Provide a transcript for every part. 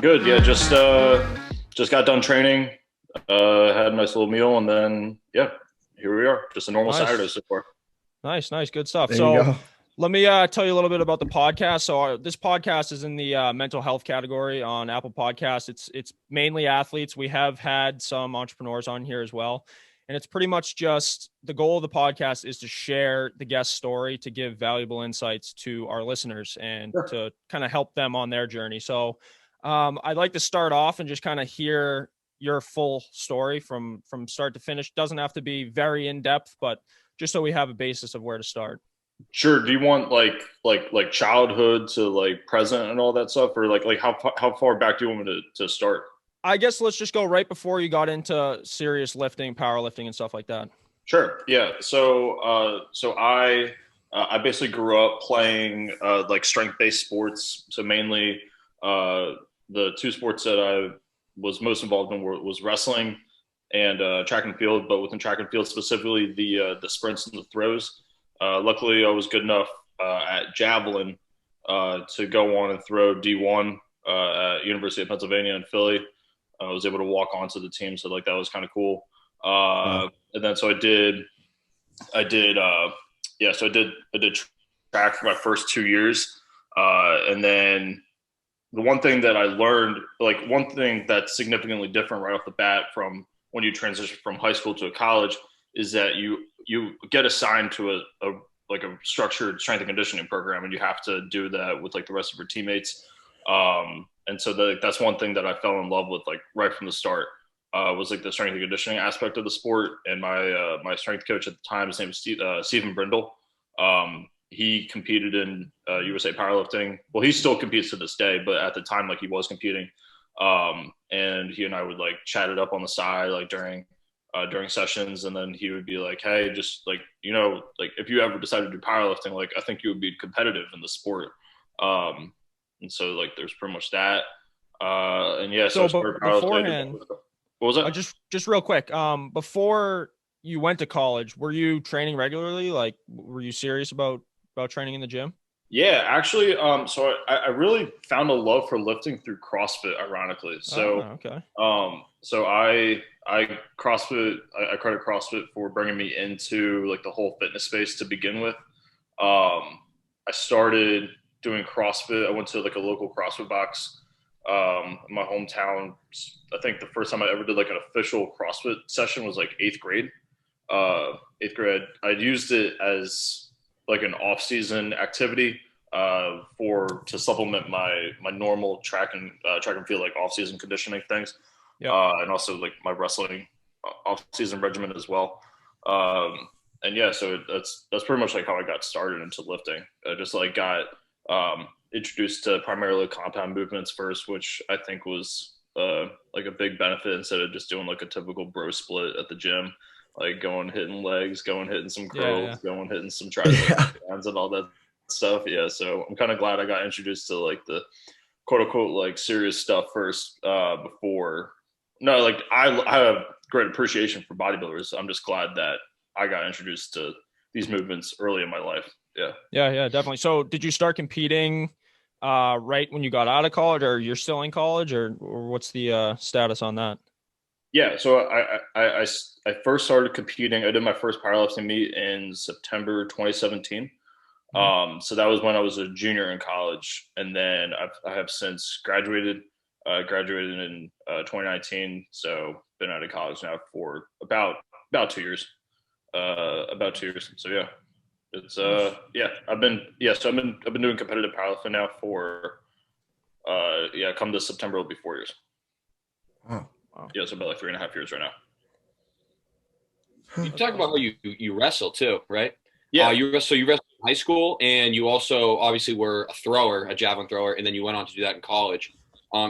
Good. Yeah, just got done training, had a nice little meal, and then yeah, here we are. Just a normal Saturday Nice. so far. Nice. Good stuff. There you So go. let me tell you a little bit about the podcast. This podcast is in the mental health category on Apple Podcasts. It's mainly athletes. We have had some entrepreneurs on here as well. And it's pretty much just the goal of the podcast is to share the guest story, to give valuable insights to our listeners and Sure. to kind of help them on their journey. So I'd like to start off and just kind of hear your full story from start to finish. Doesn't have to be very in depth, but just so we have a basis of where to start. Sure. Do you want like childhood to like present and all that stuff, or like how far back do you want me to start? I guess let's just go right before you got into serious lifting, powerlifting, and stuff like that. Sure. Yeah. So I basically grew up playing like strength-based sports. So mainly the two sports that I was most involved in was wrestling and track and field. But within track and field specifically, the sprints and the throws. Luckily, I was good enough at javelin to go on and throw D1 at University of Pennsylvania in Philly. I was able to walk onto the team, so like that was kind of cool. Wow. And then so I did track for my first 2 years, and then the one thing that I learned, like one thing that's significantly different right off the bat from when you transition from high school to a college, is that you get assigned to a structured strength and conditioning program, and you have to do that with like the rest of your teammates. And so that's one thing that I fell in love with like right from the start. Was like the strength and conditioning aspect of the sport. And my strength coach at the time, his name was Stephen Brindle. He competed in USA powerlifting. Well, he still competes to this day, but at the time, like he was competing. And he and I would like chat it up on the side, like during sessions. And then he would be like, "Hey, just like, like if you ever decide to do powerlifting, like I think you would be competitive in the sport." And so like there's pretty much that. And yeah, so I So, but started powerlifting. beforehand, What was that? just real quick, before you went to college, were you training regularly? Like, were you serious about training in the gym? Yeah, actually, so I really found a love for lifting through CrossFit, ironically. Ah, okay. I CrossFit, I credit CrossFit for bringing me into like the whole fitness space to begin with. I started doing CrossFit. I went to like a local CrossFit box in my hometown. I think the first time I ever did like an official CrossFit session was like eighth grade. Eighth grade, I'd used it as like an off-season activity for to supplement my normal track and field like off-season conditioning things, Yep. and also like my wrestling off-season regimen as well. And yeah, so that's pretty much like how I got started into lifting. I just like got introduced to primarily compound movements first, which I think was like a big benefit instead of just doing like a typical bro split at the gym, like going hitting legs, going hitting some Yeah. curls, going hitting some triceps Yeah. and all that stuff. Yeah, so I'm kind of glad I got introduced to like the quote unquote like serious stuff first before. No, like I have great appreciation for bodybuilders. I'm just glad that I got introduced to these movements early in my life. Yeah. Yeah, definitely. So, did you start competing right when you got out of college, or you're still in college, or what's the status on that? Yeah, so I first started competing. I did my first powerlifting meet in September 2017. Mhm. So that was when I was a junior in college, and then I have since graduated. Graduated in 2019, so been out of college now for about 2 years. About 2 years. So yeah, it's Nice. yeah. I've been doing competitive powerlifting now for come this September will be 4 years. Wow. Wow, Yeah, so about like 3.5 years right now. Huh. You that's talk about how awesome. you wrestle too, right? Yeah, You wrestled in high school, and you also obviously were a thrower, a javelin thrower, and then you went on to do that in college.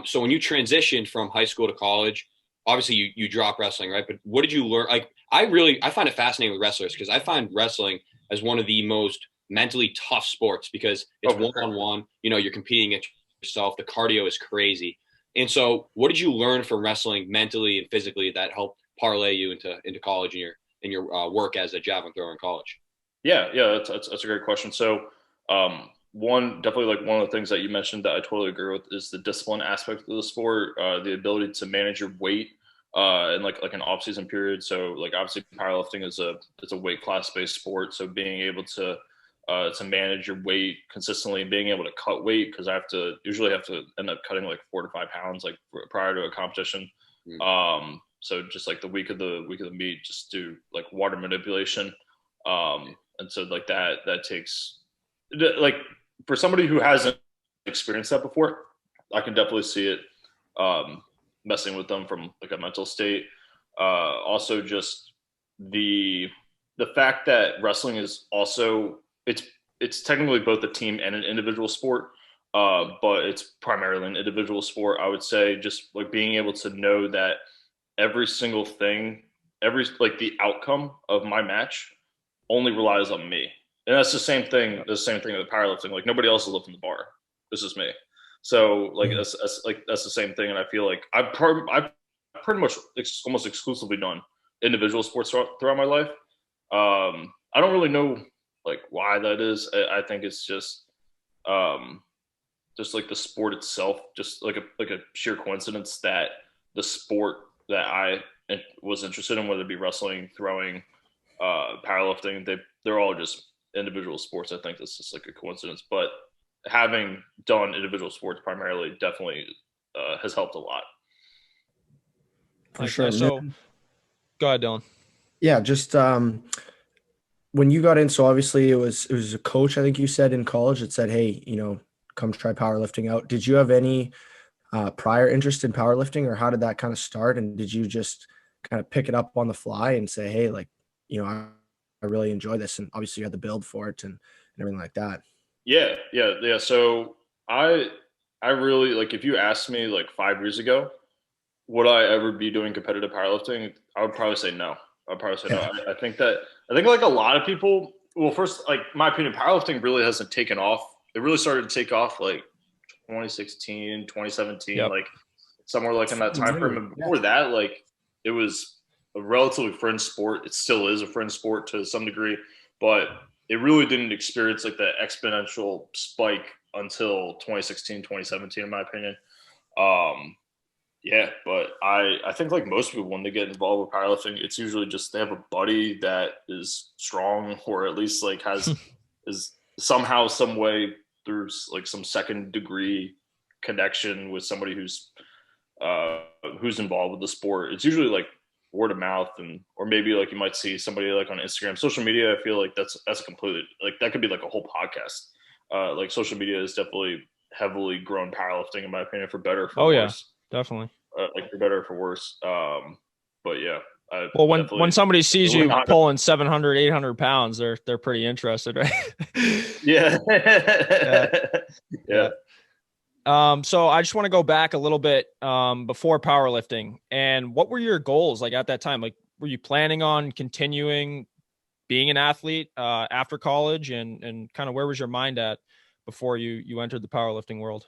So when you transitioned from high school to college, obviously you dropped wrestling, right? But what did you learn? Like I find it fascinating with wrestlers because I find wrestling as one of the most mentally tough sports because it's oh, one on one. You know, you're competing against yourself. The cardio is crazy. And so, what did you learn from wrestling mentally and physically that helped parlay you into college and your work as a javelin thrower in college? yeah. That's a great question. So, definitely like one of the things that you mentioned that I totally agree with is the discipline aspect of the sport, the ability to manage your weight in like an off season period. So like obviously powerlifting is a weight class based sport. So being able to manage your weight consistently and being able to cut weight, because I usually have to end up cutting like 4 to 5 pounds like prior to a competition. So just like the week of the meet, just do like water manipulation. And so like that takes like, for somebody who hasn't experienced that before, I can definitely see it messing with them from like a mental state. Also just the fact that wrestling is also, it's technically both a team and an individual sport, but it's primarily an individual sport. I would say just like being able to know that every single thing, like the outcome of my match only relies on me. And that's the same thing with powerlifting. Like nobody else is lifting the bar. This is me. So like that's the same thing. And I feel like I've pretty much almost exclusively done individual sports throughout my life. I don't really know like why that is. I think it's just like the sport itself, just like a sheer coincidence that the sport that I was interested in, whether it be wrestling, throwing, powerlifting, they're all just individual sports. I think that's just like a coincidence, but having done individual sports primarily definitely has helped a lot. For sure. So go ahead, Dylan. Yeah, just when you got in, so obviously it was a coach, I think you said, in college that said, hey, come try powerlifting out. Did you have any prior interest in powerlifting, or how did that kind of start? And did you just kind of pick it up on the fly and say, hey, like, I really enjoy this, and obviously you had the build for it and everything like that? Yeah. So I really, like, if you asked me like 5 years ago, would I ever be doing competitive powerlifting? I would probably say no. No. I think like a lot of people, well, first, like my opinion, powerlifting really hasn't taken off. It really started to take off like 2016, 2017, like somewhere like in that time frame. And before that, like it was a relatively fringe sport. It still is a fringe sport to some degree, but it really didn't experience like the exponential spike until 2016, 2017, in my opinion. Yeah, but I think like most people, when they get involved with powerlifting, it's usually just they have a buddy that is strong, or at least like is somehow, some way, through like some second degree connection with somebody who's involved with the sport. It's usually like word of mouth, or maybe like you might see somebody like on Instagram, social media. I feel like that's completely, like that could be like a whole podcast. Like social media has definitely heavily grown powerlifting, in my opinion, for better or for worse. Definitely. Like for better or for worse. But yeah. Well, when somebody sees you pulling 700, 800 pounds, they're pretty interested, right? Yeah. Yeah. So I just want to go back a little bit before powerlifting, and what were your goals like at that time? Like, were you planning on continuing being an athlete after college, and kind of where was your mind at before you entered the powerlifting world?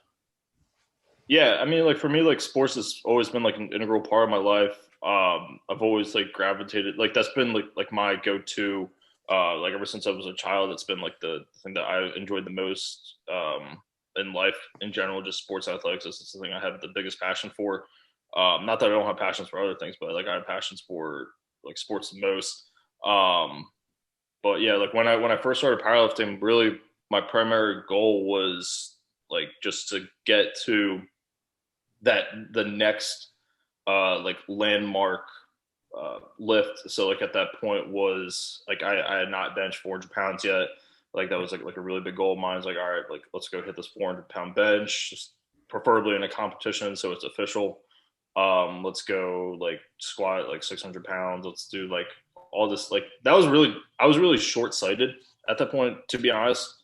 Yeah, I mean, like for me, like sports has always been like an integral part of my life. I've always like gravitated, like that's been like my go-to, like ever since I was a child. It's been like the thing that I enjoyed the most in life in general. Just sports athletics is something I have the biggest passion for. Not that I don't have passions for other things, but like I have passions for like sports the most. But yeah, like when I first started powerlifting, really my primary goal was like just to get to the next like landmark lift. So like at that point was like I had not benched 400 pounds yet. Like that was like a really big goal of mine. It's like, all right, like let's go hit this 400-pound bench, just preferably in a competition so it's official. Let's go like squat like 600 pounds. Let's do like all this. Like I was really short-sighted at that point, to be honest.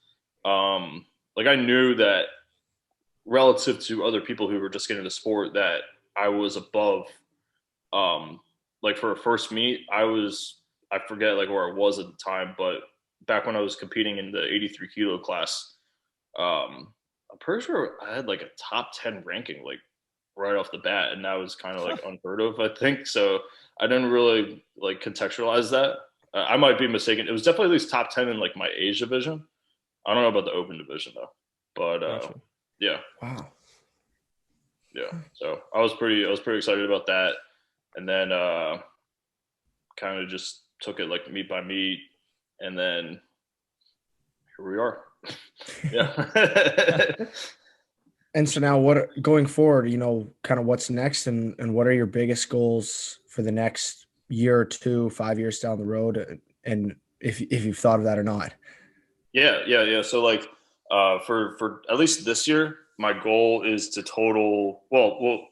Like I knew that relative to other people who were just getting into sport, that I was above. Like for a first meet, I forget like where I was at the time, but back when I was competing in the 83 kilo class, I'm pretty sure I had like a top 10 ranking, like right off the bat. And that was kind of like unheard of, I think. So I didn't really like contextualize that. I might be mistaken. It was definitely at least top 10 in like my age division. I don't know about the open division though, but Gotcha. yeah, Wow. yeah. So I was pretty excited about that, and then kind of just took it like meet by meet, and then here we are. Yeah. And so now what going forward, kind of what's next and what are your biggest goals for the next year or two, 5 years down the road? And if you've thought of that or not. Yeah. So like for at least this year, my goal is to total well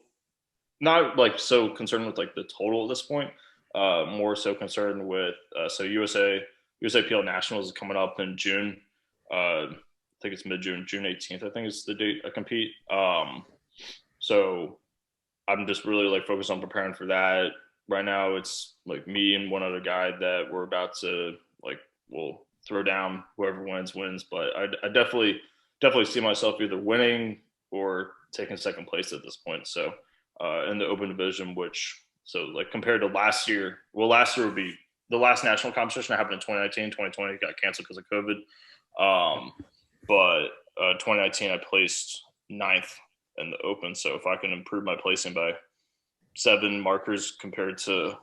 not like so concerned with like the total at this point. More so concerned with so USAPL Nationals is coming up in June. I think it's mid-June, June 18th, I think is the date I compete. So I'm just really like focused on preparing for that. Right now it's like me and one other guy that we're about to like, we'll throw down, whoever wins. But I definitely see myself either winning or taking second place at this point. So in the open division, so like compared to last year would be the last national competition that happened in 2019, 2020 got canceled because of COVID. But 2019, I placed 9th in the open. So if I can improve my placing by 7 markers compared to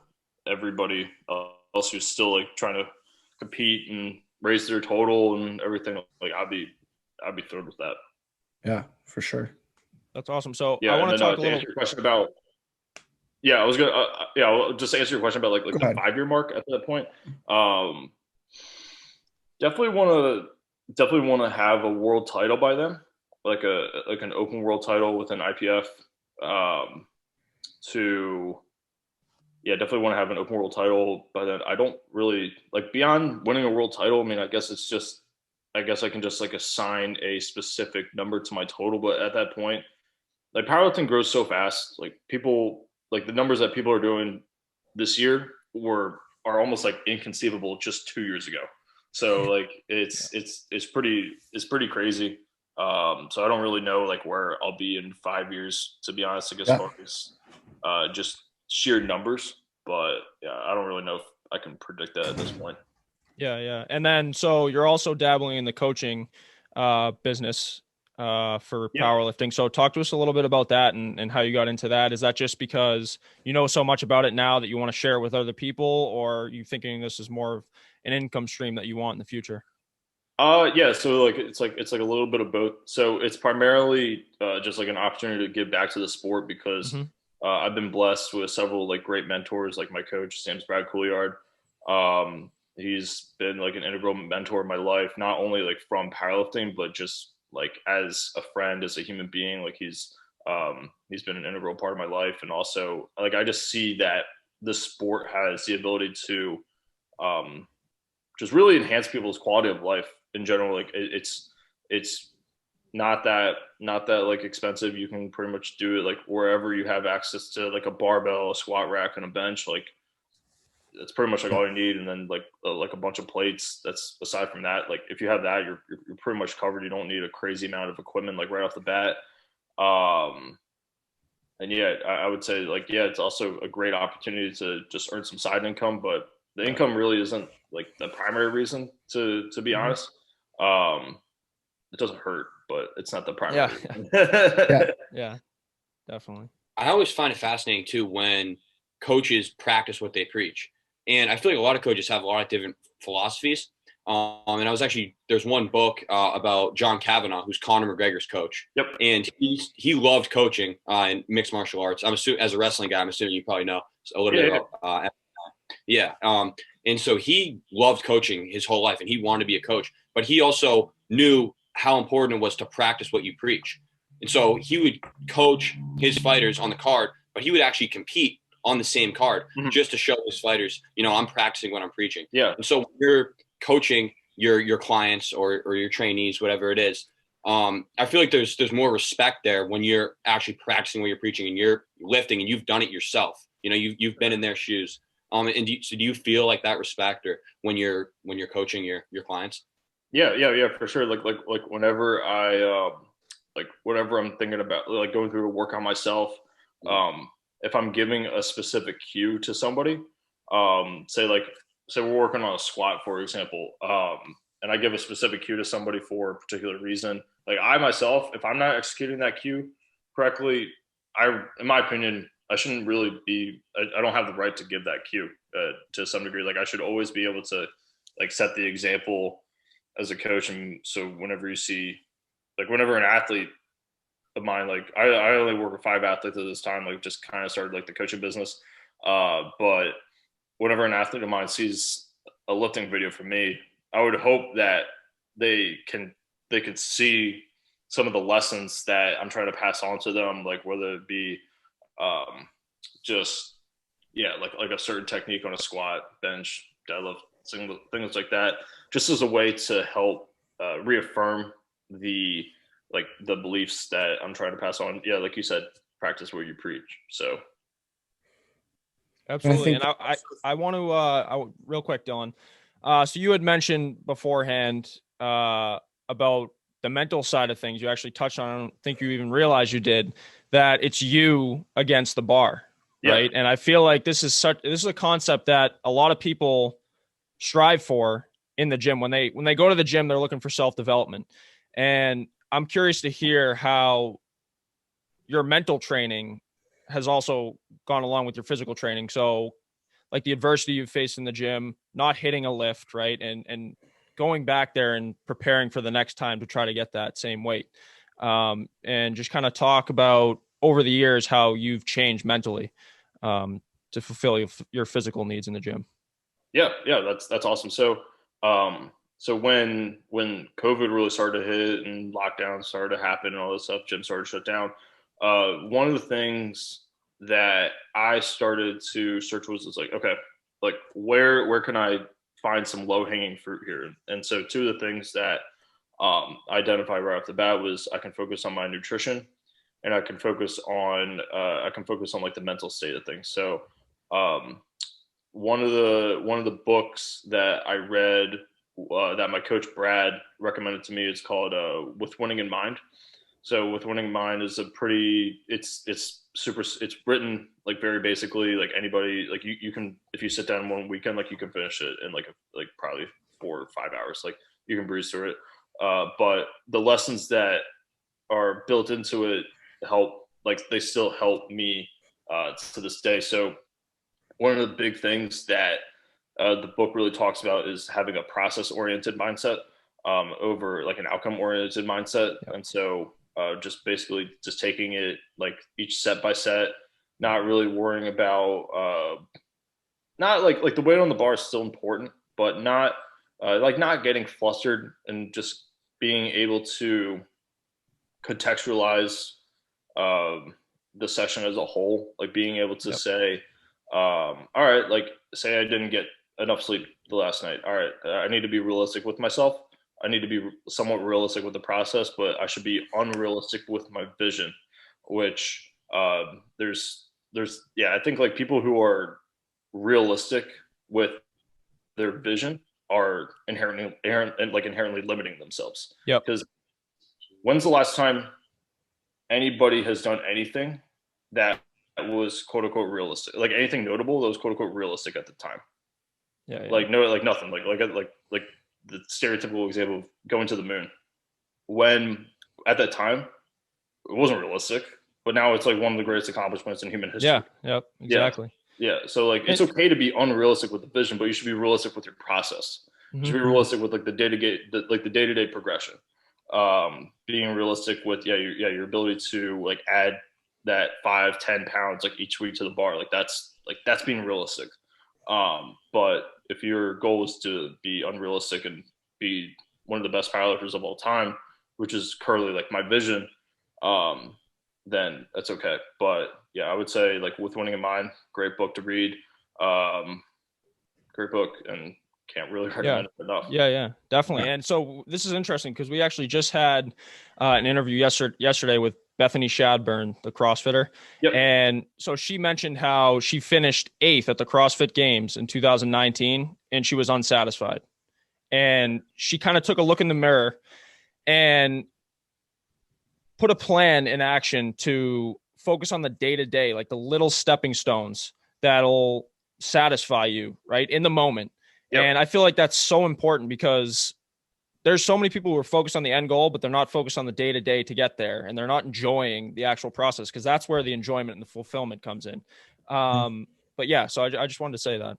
everybody else who's still like trying to compete and raise their total and everything, like I'd be thrilled with that. Yeah, for sure. That's awesome. So yeah, I want to talk a little. Answer your question about. Yeah, I was gonna. I'll just answer your question about like the 5-year mark at that point. Definitely want to have a world title by then, like an open world title with an IPF. Definitely want to have an open world title by then. I don't really like beyond winning a world title. I mean, I guess I can just like assign a specific number to my total, but at that point, like powerlifting grows so fast. Like people, like the numbers that people are doing this year are almost like inconceivable just 2 years ago. So like it's pretty crazy. So I don't really know like where I'll be in 5 years, to be honest. I guess focus just sheer numbers, but yeah, I don't really know if I can predict that at this point. Yeah. And then so you're also dabbling in the coaching business for powerlifting. So talk to us a little bit about that and how you got into that. Is that just because you know so much about it now that you want to share it with other people, or are you thinking this is more of an income stream that you want in the future? Yeah. So like it's like a little bit of both. So it's primarily just like an opportunity to give back to the sport because I've been blessed with several like great mentors, like my coach, Sam's Brad Couliard. He's been like an integral mentor in my life, not only like from powerlifting, but just like as a friend, as a human being. Like he's been an integral part of my life. And also like, I just see that the sport has the ability to just really enhance people's quality of life in general. Like it's not that like expensive. You can pretty much do it like wherever you have access to like a barbell, a squat rack, and a bench. Like that's pretty much like all you need. And then like a bunch of plates. That's aside from that, like if you have that, you're pretty much covered. You don't need a crazy amount of equipment like right off the bat. And yeah, I would say like, yeah, it's also a great opportunity to just earn some side income, but the income really isn't like the primary reason to be honest. It doesn't hurt, but it's not the primary reason. Yeah, definitely. I always find it fascinating too when coaches practice what they preach. And I feel like a lot of coaches have a lot of different philosophies. And I was actually, there's one book about John Kavanagh, who's Conor McGregor's coach. Yep. And he loved coaching in mixed martial arts. I'm assuming, as a wrestling guy, I'm assuming you probably know a little bit about and so he loved coaching his whole life and he wanted to be a coach, but he also knew how important it was to practice what you preach. And so he would coach his fighters on the card, but he would actually compete on the same card just to show his fighters, I'm practicing what I'm preaching. Yeah. And so when you're coaching your clients or your trainees, whatever it is, I feel like there's more respect there when you're actually practicing what you're preaching and you're lifting and you've done it yourself. You've been in their shoes. And do you feel like that respect or when you're coaching your clients? Yeah, for sure. Like whenever whatever I'm thinking about, like going through a workout myself, if I'm giving a specific cue to somebody, say we're working on a squat, for example, and I give a specific cue to somebody for a particular reason, like I myself, if I'm not executing that cue correctly, in my opinion, I shouldn't really be, I don't have the right to give that cue to some degree. Like I should always be able to like set the example as a coach. And so whenever you see, like whenever an athlete of mine, like I only work with 5 athletes at this time, like just kind of started like the coaching business. But whenever an athlete of mine sees a lifting video from me, I would hope that they could see some of the lessons that I'm trying to pass on to them, like whether it be just like a certain technique on a squat, bench, deadlift, things like that, just as a way to help reaffirm the beliefs that I'm trying to pass on. Yeah, like you said, practice what you preach. So absolutely. And I want to real quick, Dylan. So you had mentioned beforehand about the mental side of things. You actually touched on, I don't think you even realized you did, that it's you against the bar, right? And I feel like this is a concept that a lot of people strive for in the gym. When they go to the gym, they're looking for self-development. And I'm curious to hear how your mental training has also gone along with your physical training. So like the adversity you've faced in the gym, not hitting a lift, right? And going back there and preparing for the next time to try to get that same weight. And just kind of talk about over the years how you've changed mentally to fulfill your physical needs in the gym. Yeah, that's awesome. So when COVID really started to hit and lockdowns started to happen and all this stuff, gyms started to shut down. One of the things that I started to search was like, okay, like where can I find some low hanging fruit here? And so two of the things that I identified right off the bat was I can focus on my nutrition, and I can focus on like the mental state of things. So one of the books that I read that my coach Brad recommended to me, it's called With Winning in Mind. So With Winning in Mind is it's written like very basically, like anybody, like you can, if you sit down one weekend, like you can finish it in like probably 4 or 5 hours, like you can breeze through it. But the lessons that are built into it they still help me to this day. So one of the big things that the book really talks about is having a process-oriented mindset over like an outcome-oriented mindset. Yep. And so just basically just taking it like each set by set, not really worrying about not like the weight on the bar is still important, but not not getting flustered, and just being able to contextualize the session as a whole, like being able to say, all right, like say I didn't get enough sleep the last night. All right, I need to be realistic with myself. I need to be somewhat realistic with the process, but I should be unrealistic with my vision, which there's I think like people who are realistic with their vision are inherently limiting themselves. Yeah. Because when's the last time anybody has done anything that was quote unquote realistic, like anything notable that was quote unquote realistic at the time? Yeah. Like nothing, like the stereotypical example of going to the moon, when at that time it wasn't realistic, but now it's like one of the greatest accomplishments in human history. Yeah. Yep. Exactly. Yeah. So like it's okay to be unrealistic with the vision, but you should be realistic with your process. You should be realistic with like the day-to-day progression. Being realistic with your ability to like add that 5-10 pounds like each week to the bar, like that's being realistic. But if your goal is to be unrealistic and be one of the best powerlifters of all time, which is currently like my vision, then that's okay. But yeah, I would say like With Winning in Mind, great book to read. Great book, and can't really recommend it enough. Yeah, definitely. And so this is interesting because we actually just had an interview yesterday with Bethany Shadburn, the CrossFitter. Yep. And so she mentioned how she finished 8th at the CrossFit Games in 2019, and she was unsatisfied. And she kind of took a look in the mirror and put a plan in action to focus on the day-to-day, like the little stepping stones that'll satisfy you right in the moment. Yep. And I feel like that's so important because there's so many people who are focused on the end goal, but they're not focused on the day to day to get there. And they're not enjoying the actual process, because that's where the enjoyment and the fulfillment comes in. But yeah, so I just wanted to say that.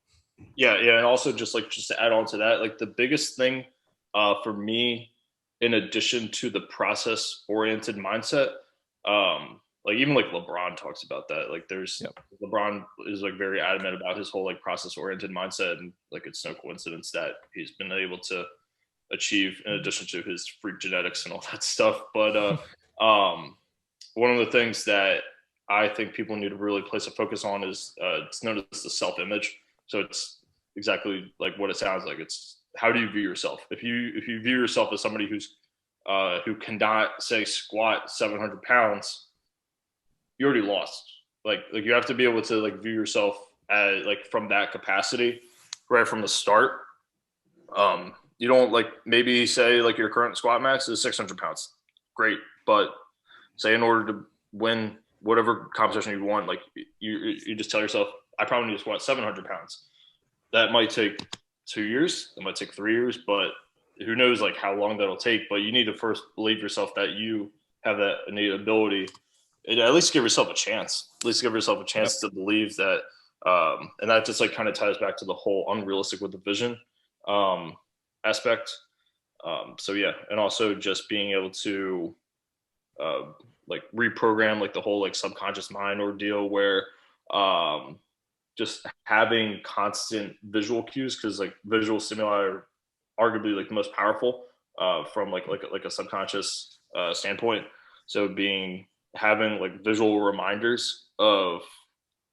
Yeah. Yeah. And also just to add on to that, like the biggest thing for me, in addition to the process oriented mindset, like even like LeBron talks about that. Like LeBron is like very adamant about his whole like process oriented mindset. And like, it's no coincidence that he's been able to achieve in addition to his freak genetics and all that stuff. But one of the things that I think people need to really place a focus on is it's known as the self-image. So it's exactly like what it sounds like. It's how do you view yourself? If you view yourself as somebody who cannot say squat 700 pounds, you already lost. Like you have to be able to like view yourself as like from that capacity right from the start. You don't like maybe say like your current squat max is 600 pounds. Great. But say in order to win whatever competition you want, like you just tell yourself, I probably need to squat 700 pounds. That might take 2 years. That might take 3 years, but who knows like how long that'll take. But you need to first believe yourself that you have that innate ability, and at least give yourself a chance. At least give yourself a chance to believe that. And that just like kind of ties back to the whole unrealistic with the vision aspect. So yeah, and also just being able to like reprogram like the whole like subconscious mind ordeal where just having constant visual cues, because like visual stimuli are arguably like the most powerful from like a subconscious standpoint. So having like visual reminders of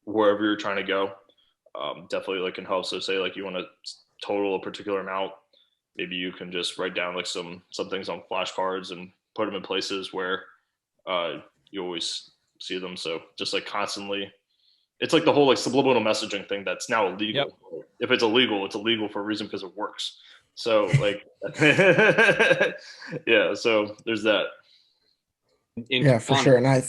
wherever you're trying to go definitely like can help. So say like you want to total a particular amount, maybe you can just write down like some things on flashcards and put them in places where you always see them. So just like constantly, it's like the whole like subliminal messaging thing that's now illegal. Yep. If it's illegal for a reason, because it works. So like, yeah, so there's that. For sure. And I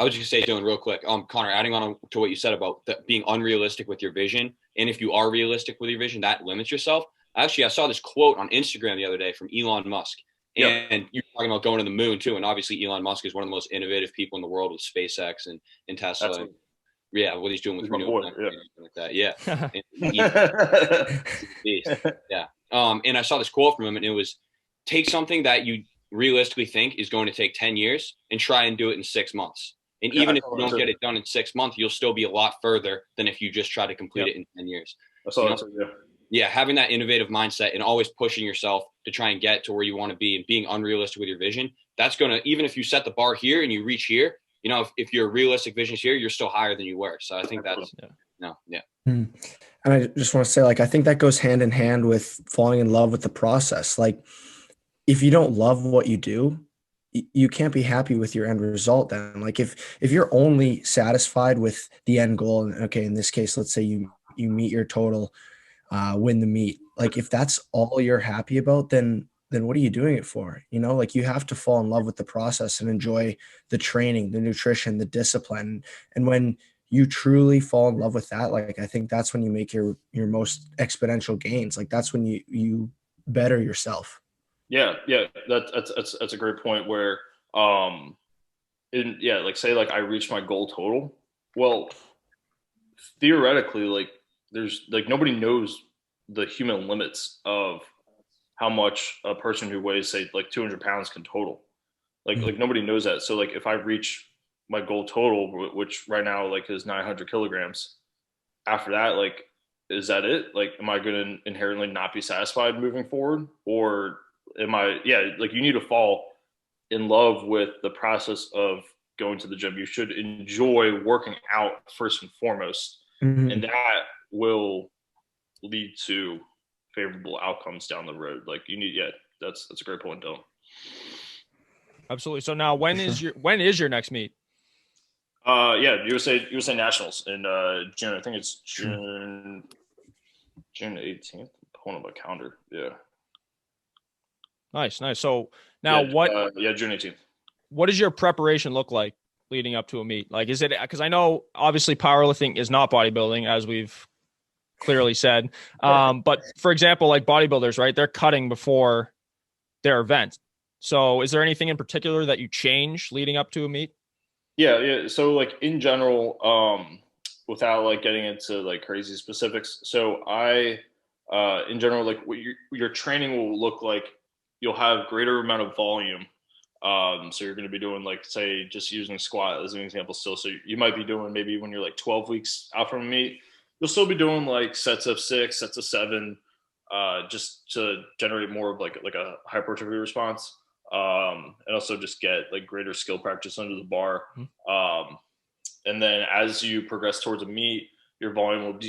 was just gonna say, Dylan, real quick, Connor, adding on to what you said about being unrealistic with your vision. And if you are realistic with your vision, that limits yourself. Actually, I saw this quote on Instagram the other day from Elon Musk. And you're talking about going to the moon too. And obviously Elon Musk is one of the most innovative people in the world with SpaceX and Tesla. Yeah, what he's doing with renewable energy and like that. Yeah. Yeah. And I saw this quote from him, and it was, take something that you realistically think is going to take 10 years and try and do it in 6 months. And even if you don't get it done in 6 months, you'll still be a lot further than if you just try to complete it in 10 years. That's all. Yeah, having that innovative mindset and always pushing yourself to try and get to where you want to be and being unrealistic with your vision, that's going to, even if you set the bar here and you reach here, you know, if your realistic vision is here, you're still higher than you were. So I think that's, And I just want to say, like, I think that goes hand in hand with falling in love with the process. Like, if you don't love what you do, you can't be happy with your end result then. Like if you're only satisfied with the end goal, and okay, in this case, let's say you meet your total, win the meet. Like if that's all you're happy about, then what are you doing it for? You know, like you have to fall in love with the process and enjoy the training, the nutrition, the discipline. And when you truly fall in love with that, like I think that's when you make your most exponential gains. Like that's when you better yourself. Yeah. That's a great point where, like say like I reached my goal total. Well, theoretically, like there's like nobody knows the human limits of how much a person who weighs say like 200 pounds can total. Like nobody knows that. So like if I reach my goal total, which right now like is 900 kilograms, after that, like, is that it? Like, am I going to inherently not be satisfied moving forward? Or like you need to fall in love with the process of going to the gym. You should enjoy working out first and foremost. Mm-hmm. And that will lead to favorable outcomes down the road. Like that's a great point, Dylan. Absolutely. So now when is your next meet? USA Nationals in June. I think it's June 18th. I'm pulling up my calendar. Yeah. Nice. So now June 18th. What does your preparation look like leading up to a meet? Like, is it, because I know obviously powerlifting is not bodybuilding, as we've clearly said. But for example, like bodybuilders, right? They're cutting before their event. So is there anything in particular that you change leading up to a meet? Yeah. So like in general, without like getting into like crazy specifics. So in general, like what your training will look like, you'll have greater amount of volume. So you're going to be doing like, say, just using squat as an example still. So you might be doing maybe when you're like 12 weeks out from a meet, you'll still be doing like sets of 6, sets of 7, just to generate more of like a hypertrophy response. And also just get like greater skill practice under the bar. And then as you progress towards a meet, your volume will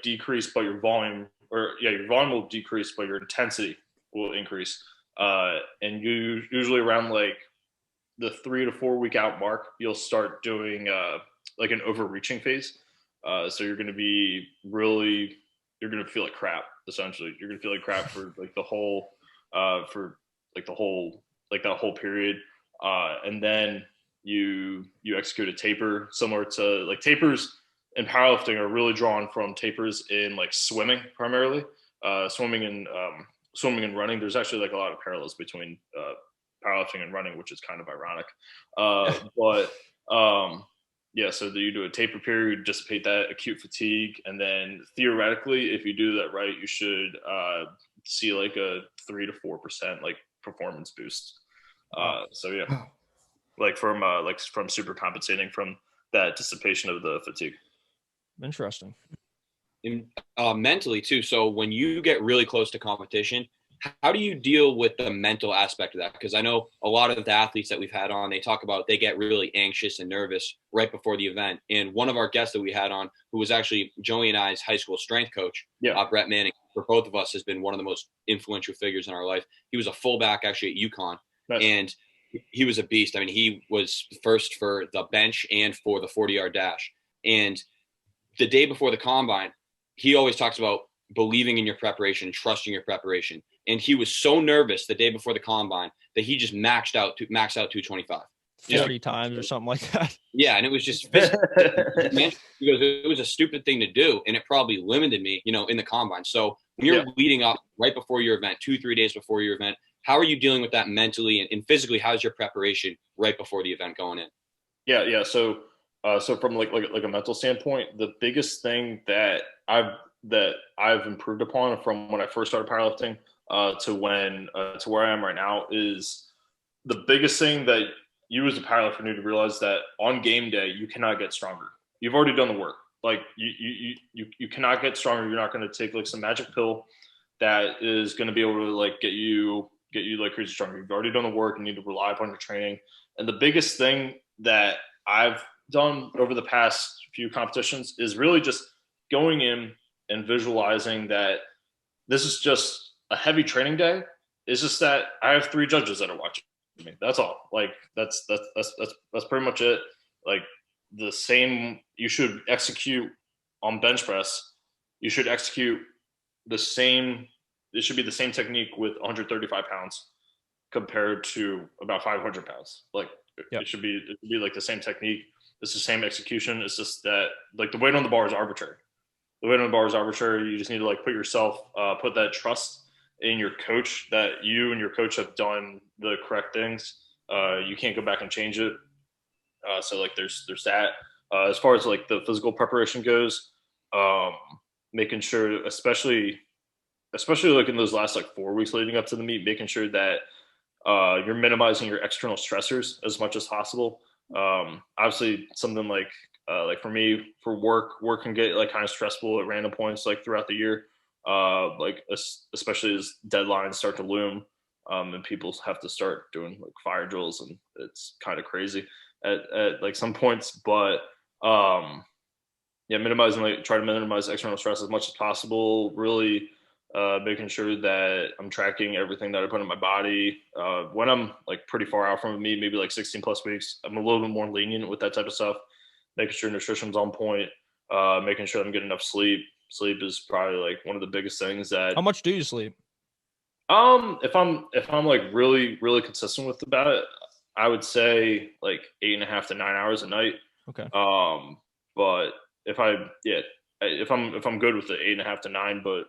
decrease, but your volume will decrease, but your intensity will increase. And you usually around like the 3 to 4 week out mark, you'll start doing like an overreaching phase. So you're going to feel like crap. Essentially, you're going to feel like crap for like the whole that whole period. And then you execute a taper similar to like tapers in powerlifting are really drawn from tapers in like swimming primarily, swimming and running. There's actually like a lot of parallels between powerlifting and running, which is kind of ironic. So you do a taper period, dissipate that acute fatigue, and then theoretically, if you do that right, you should see like a 3 to 4% like performance boost. Like from super compensating from that dissipation of the fatigue. Interesting. And mentally too. So when you get really close to competition, how do you deal with the mental aspect of that? Because I know a lot of the athletes that we've had on, they talk about they get really anxious and nervous right before the event. And one of our guests that we had on, who was actually Joey and I's high school strength coach, Brett Manning, for both of us has been one of the most influential figures in our life. He was a fullback actually at UPenn. Nice. And he was a beast. I mean, he was first for the bench and for the 40-yard dash. And the day before the combine, he always talks about believing in your preparation, trusting your preparation. And he was so nervous the day before the combine that he just maxed out 225. 30 times or something like that. Yeah, and it was just because it was a stupid thing to do, and it probably limited me, in the combine. So when you're leading up right before your event, 2-3 days before your event, how are you dealing with that mentally and physically? How's your preparation right before the event going in? Yeah. So from like a mental standpoint, the biggest thing that I've improved upon from when I first started powerlifting to where I am right now is the biggest thing that you as a powerlifter need to realize that on game day you cannot get stronger. You've already done the work. Like you cannot get stronger. You're not going to take like some magic pill that is going to be able to like get you like crazy stronger. You've already done the work. You need to rely upon your training. And the biggest thing that I've done over the past few competitions is really just going in and visualizing that this is just a heavy training day. It's just that I have 3 judges that are watching me. That's all. Like that's pretty much it. Like the same, you should execute on bench press. You should execute the same. It should be the same technique with 135 pounds compared to about 500 pounds. Like it should be like the same technique. It's the same execution. It's just that like the weight on the bar is arbitrary. The weight on the bar is arbitrary. You just need to like put that trust in your coach that you and your coach have done the correct things. You can't go back and change it. So like there's that. As far as like the physical preparation goes, making sure, especially like in those last like 4 weeks leading up to the meet, making sure that you're minimizing your external stressors as much as possible. Obviously something like for me, for work can get like kind of stressful at random points like throughout the year. Like especially as deadlines start to loom, and people have to start doing like fire drills, and it's kind of crazy at like some points, but try to minimize external stress as much as possible. Really making sure that I'm tracking everything that I put in my body. When I'm like pretty far out from me, maybe like 16 plus weeks, I'm a little bit more lenient with that type of stuff, making sure nutrition's on point, making sure I'm getting enough sleep. Sleep is probably like one of the biggest things that. How much do you sleep? If I'm like really, really consistent with about it, I would say like 8.5 to 9 hours a night. Okay. But if if I'm good with the 8.5 to 9, but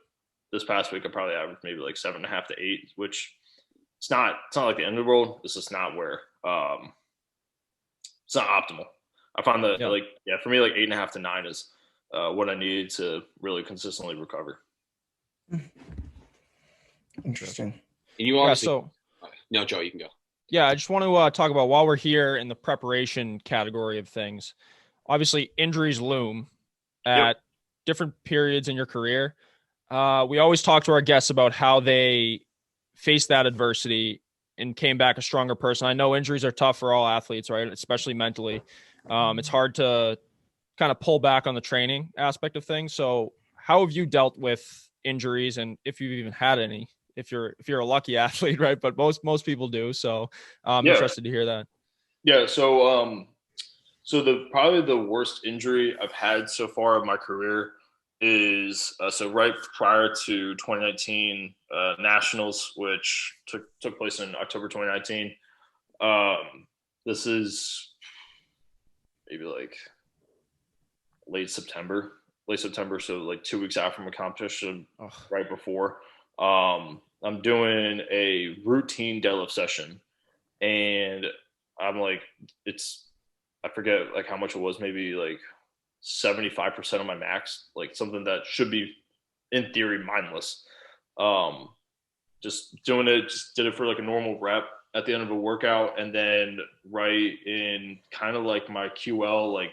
this past week I probably averaged maybe like 7.5 to 8, which it's not like the end of the world. It's just not where it's not optimal. I find that for me, like 8.5 to 9 is what I needed to really consistently recover. Interesting. And you obviously, no, Joe, you can go. Yeah, I just want to talk about, while we're here in the preparation category of things, obviously injuries loom at different periods in your career. We always talk to our guests about how they faced that adversity and came back a stronger person. I know injuries are tough for all athletes, right? Especially mentally. It's hard to kind of pull back on the training aspect of things. So how have you dealt with injuries, and if you've even had any, if you're a lucky athlete, right? But most people do. So I'm interested to hear that. Yeah. So probably the worst injury I've had so far in my career is so right prior to 2019 Nationals, which took place in October 2019. This is maybe like late September. So like 2 weeks out from a competition, right before. I'm doing a routine deadlift session, and I'm like, I forget like how much it was, maybe like 75% of my max, like something that should be in theory mindless. Just doing it, just did it for like a normal rep at the end of a workout, and then right in kind of like my QL, like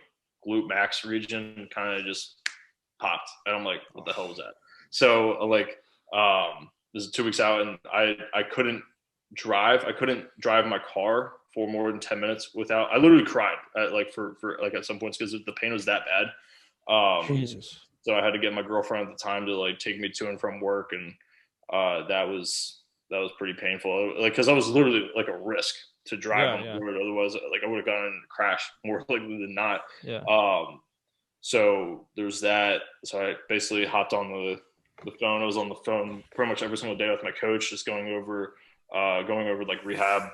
glute max region, kind of just popped, and I'm like, what the hell was that? So like, this is 2 weeks out, and I couldn't drive. I couldn't drive my car for more than 10 minutes without. I literally cried at like for like at some points because the pain was that bad. Jesus. So I had to get my girlfriend at the time to like take me to and from work, and that was pretty painful. Like, because I was literally like a risk to drive on the road. Otherwise, like I would have gotten in a crash more likely than not. Yeah. So there's that. So I basically hopped on the phone. I was on the phone pretty much every single day with my coach, just going over like rehab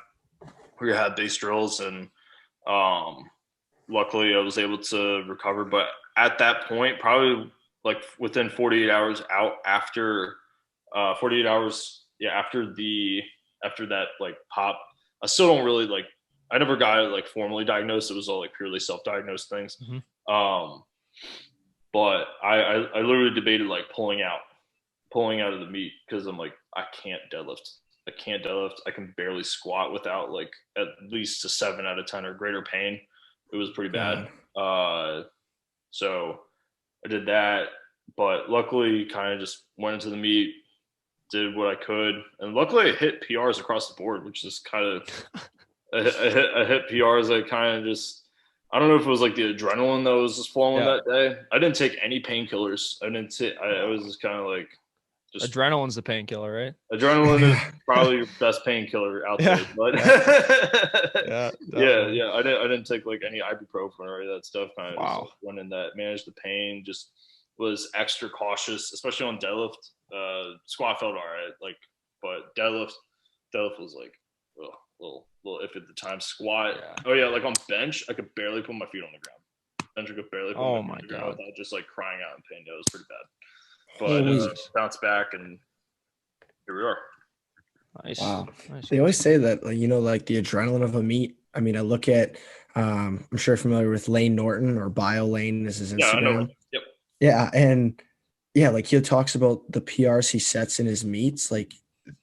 based drills, and luckily I was able to recover. But at that point, probably like within 48 hours after 48 hours after that like pop, I still don't really like, I never got like formally diagnosed. It was all like purely self-diagnosed things. Mm-hmm. But I literally debated like pulling out of the meet, because I'm like, I can't deadlift. I can barely squat without like at least a 7 out of 10 or greater pain. It was pretty bad. So I did that, but luckily kind of just went into the meet, did what I could. And luckily I hit PRs across the board, which is kind of, I hit PRs. I kind of just, I don't know if it was like the adrenaline that was just flowing that day. I didn't take any painkillers. I was just kind of like, adrenaline's the painkiller, right? Adrenaline is probably your best painkiller out there. But I didn't take like any ibuprofen or any of that stuff. Kind of just like went in that, managed the pain, just was extra cautious, especially on deadlift. Squat felt all right, like, but deadlift was like a little iffy at the time. Squat, like on bench, I could barely put my feet on the ground. Bench, I could barely put my feet on the ground without just like crying out in pain. That was pretty bad. But bounced back, and here we are. Nice. Wow. Nice. They always say that, like, like the adrenaline of a meet. I mean, I look at, I'm sure you're familiar with Lane Norton, or Bio Lane is his Instagram. Yeah, I know. Yep. Yeah. And like he talks about the PRs he sets in his meets, like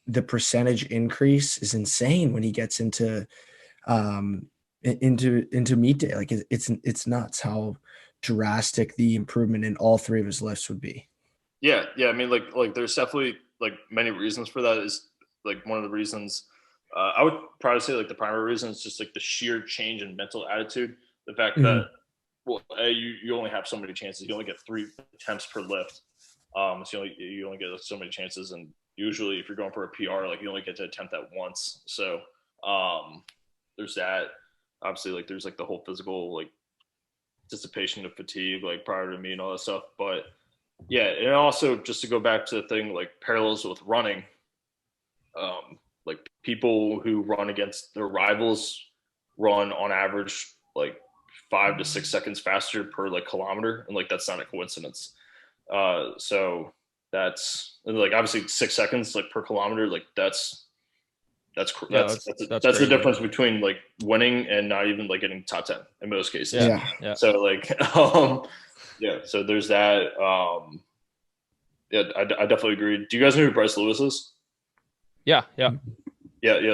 the percentage increase is insane when he gets into meet day. Like it's nuts how drastic the improvement in all three of his lifts would be. Yeah. I mean, like there's definitely like many reasons for that. Is like one of the reasons. I would probably say like the primary reason is just like the sheer change in mental attitude. The fact that you only have so many chances. You only get 3 attempts per lift. So you only get so many chances, and usually if you're going for a PR, like you only get to attempt that once. So there's that. Obviously, like there's like the whole physical like dissipation of fatigue like prior to me and all that stuff, but. Yeah, and also just to go back to the thing like parallels with running, like people who run against their rivals run on average like 5 to 6 seconds faster per like kilometer, and like that's not a coincidence. So that's like obviously 6 seconds like per kilometer. Like that's the difference between like winning and not even like getting top 10 in most cases. Yeah. So like, yeah. So there's that. Yeah, I definitely agree. Do you guys know who Bryce Lewis is? Yeah.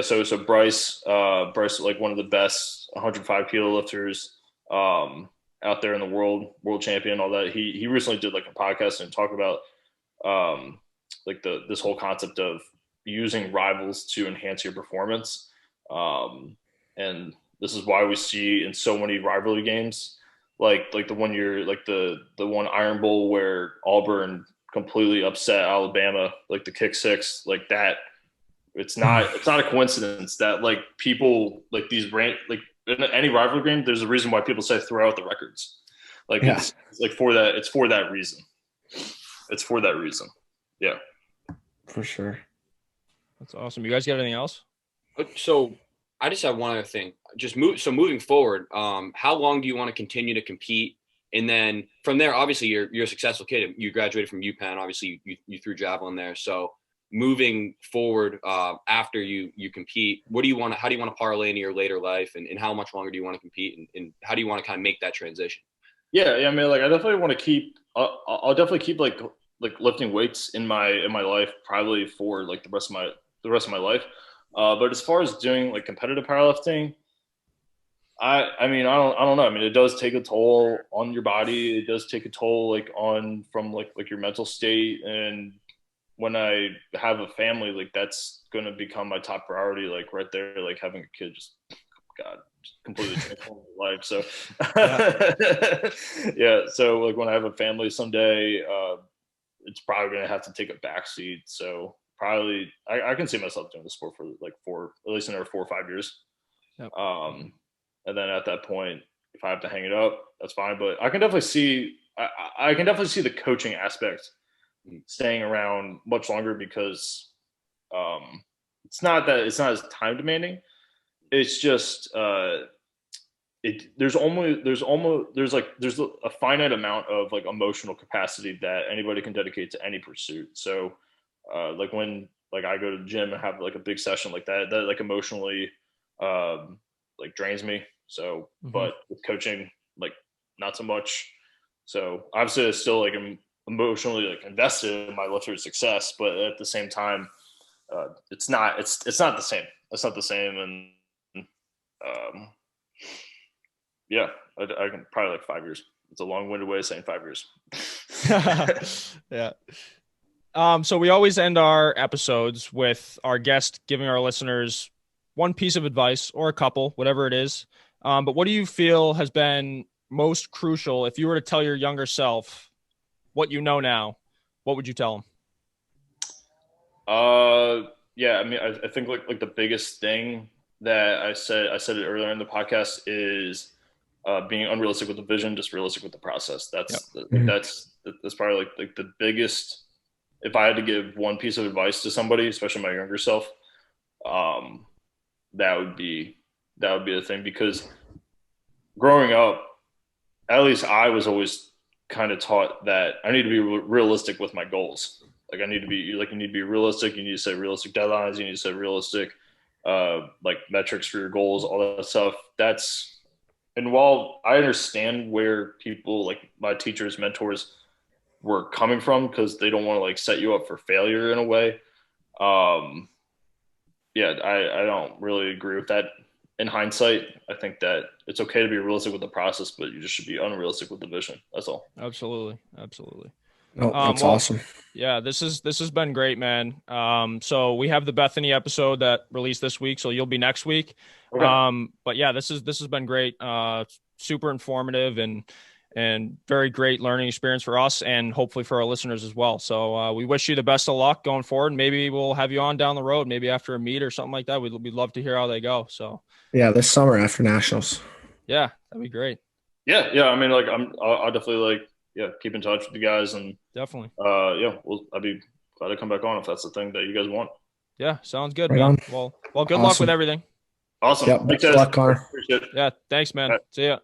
So Bryce, like one of the best 105 kilo lifters out there in the world champion, all that. He recently did like a podcast and talk about like this whole concept of using rivals to enhance your performance. And this is why we see in so many rivalry games, like the one year, like the one Iron Bowl where Auburn completely upset Alabama, like the kick six, like that. It's not a coincidence that like people like these brand like in any rivalry game, there's a reason why people say throw out the records. Like it's like for that, it's for that reason. It's for that reason. Yeah. For sure. That's awesome. You guys got anything else? So I just have one other thing. Moving forward, how long do you want to continue to compete? And then from there, obviously you're a successful kid. You graduated from UPenn. Obviously you threw javelin there. So moving forward, after you compete, how do you want to parlay into your later life, and how much longer do you want to compete, and how do you want to kind of make that transition? Yeah. I mean, like I definitely want to keep. I'll definitely keep like lifting weights in my life, probably for like the rest of my life. But as far as doing like competitive powerlifting, I mean, I don't know. I mean, it does take a toll on your body. It does take a toll like from your mental state. And when I have a family, like that's going to become my top priority. Like right there, like having a kid, just God, just completely transformed my life. So yeah. So like when I have a family someday, it's probably going to have to take a backseat. So probably I can see myself doing the sport for like at least another 4 or 5 years. Yep. And then at that point, if I have to hang it up, that's fine. But I can definitely see, I can definitely see the coaching aspect staying around much longer because it's not as time demanding. It's just there's a finite amount of like emotional capacity that anybody can dedicate to any pursuit. So like when like I go to the gym and have like a big session like that like emotionally like drains me. So but with coaching, like not so much. So obviously I still like am emotionally like invested in my lifter's success, but at the same time it's not the same. It's not the same. And yeah, I can probably like 5 years. It's a long-winded way of saying 5 years. Yeah. So we always end our episodes with our guest giving our listeners one piece of advice or a couple, whatever it is. But what do you feel has been most crucial if you were to tell your younger self what you know now? What would you tell him? Yeah, I mean, I think like the biggest thing that I said it earlier in the podcast is being unrealistic with the vision, just realistic with the process. That's that's probably like the biggest. If I had to give one piece of advice to somebody, especially my younger self, that would be the thing. Because growing up, at least I was always kind of taught that I need to be realistic with my goals. Like you need to be realistic. You need to set realistic deadlines. You need to set realistic like metrics for your goals, all that stuff. And while I understand where people like my teachers, mentors were coming from, because they don't want to like set you up for failure in a way. Yeah, I don't really agree with that. In hindsight, I think that it's okay to be realistic with the process, but you just should be unrealistic with the vision. That's all. Absolutely. Oh, that's awesome. Yeah, this has been great, man. So we have the Bethany episode that released this week, so you'll be next week. Okay. But yeah, this has been great. Super informative and very great learning experience for us and hopefully for our listeners as well. So we wish you the best of luck going forward. Maybe we'll have you on down the road, maybe after a meet or something like that. We'd love to hear how they go. So yeah, this summer after nationals. Yeah, that'd be great. Yeah. I mean, like I'll definitely keep in touch with you guys, and definitely. I'd be glad to come back on if that's the thing that you guys want. Yeah, sounds good, right man. On. Well, good luck with everything. Awesome. Yep, best of luck, Connor. Appreciate it. Yeah, thanks, man. Right. See ya.